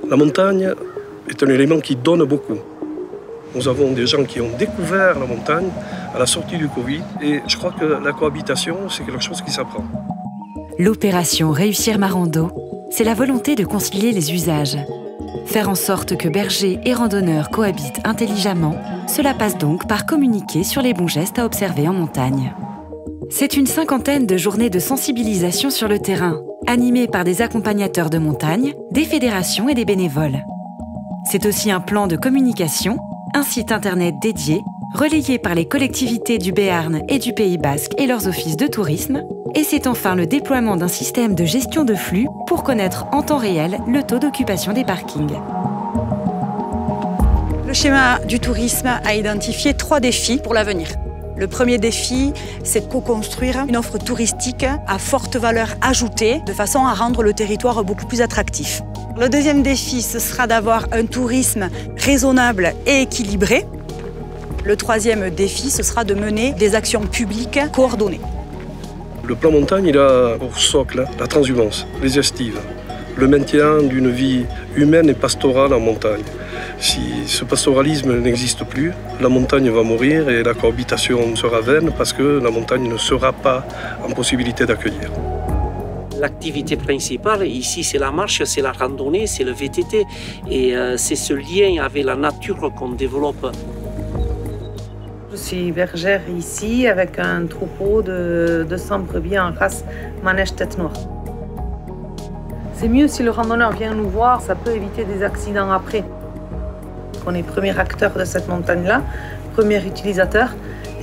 La montagne est un élément qui donne beaucoup. Nous avons des gens qui ont découvert la montagne à la sortie du Covid et je crois que la cohabitation, c'est quelque chose qui s'apprend. L'opération Réussir ma rando, c'est la volonté de concilier les usages. Faire en sorte que bergers et randonneurs cohabitent intelligemment, cela passe donc par communiquer sur les bons gestes à observer en montagne. C'est une 50aine de journées de sensibilisation sur le terrain, animées par des accompagnateurs de montagne, des fédérations et des bénévoles. C'est aussi un plan de communication, un site internet dédié, relayé par les collectivités du Béarn et du Pays Basque et leurs offices de tourisme, et c'est enfin le déploiement d'un système de gestion de flux pour connaître en temps réel le taux d'occupation des parkings. Le schéma du tourisme a identifié 3 défis pour l'avenir. Le premier défi, c'est de co-construire une offre touristique à forte valeur ajoutée, de façon à rendre le territoire beaucoup plus attractif. Le deuxième défi, ce sera d'avoir un tourisme raisonnable et équilibré. Le troisième défi, ce sera de mener des actions publiques coordonnées. Le plan montagne, il a pour socle la transhumance, les estives, le maintien d'une vie humaine et pastorale en montagne. Si ce pastoralisme n'existe plus, la montagne va mourir et la cohabitation sera vaine parce que la montagne ne sera pas en possibilité d'accueillir. L'activité principale ici, c'est la marche, c'est la randonnée, c'est le VTT et c'est ce lien avec la nature qu'on développe. Je suis bergère ici avec un troupeau de 200 brebis en race manège tête noire. C'est mieux si le randonneur vient nous voir, ça peut éviter des accidents après. On est premier acteur de cette montagne-là, premier utilisateur,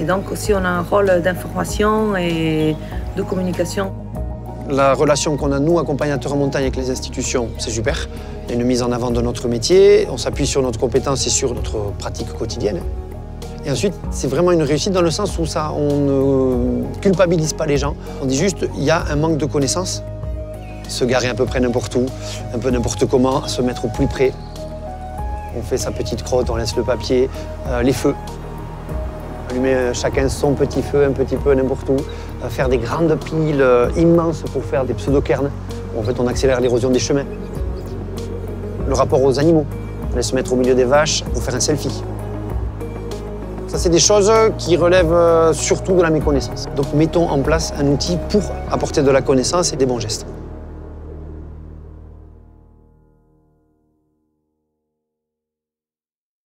et donc aussi on a un rôle d'information et de communication. La relation qu'on a, nous, accompagnateurs en montagne avec les institutions, c'est super. Il y a une mise en avant de notre métier, on s'appuie sur notre compétence et sur notre pratique quotidienne. Et ensuite, c'est vraiment une réussite dans le sens où on ne culpabilise pas les gens. On dit juste, il y a un manque de connaissances. Se garer à peu près n'importe où, un peu n'importe comment, se mettre au plus près. On fait sa petite crotte, on laisse le papier, les feux. Allumer chacun son petit feu, un petit peu n'importe où. Faire des grandes piles immenses pour faire des pseudo-cairns. En fait, on accélère l'érosion des chemins. Le rapport aux animaux. On laisse se mettre au milieu des vaches pour faire un selfie. Ça, c'est des choses qui relèvent surtout de la méconnaissance. Donc, mettons en place un outil pour apporter de la connaissance et des bons gestes.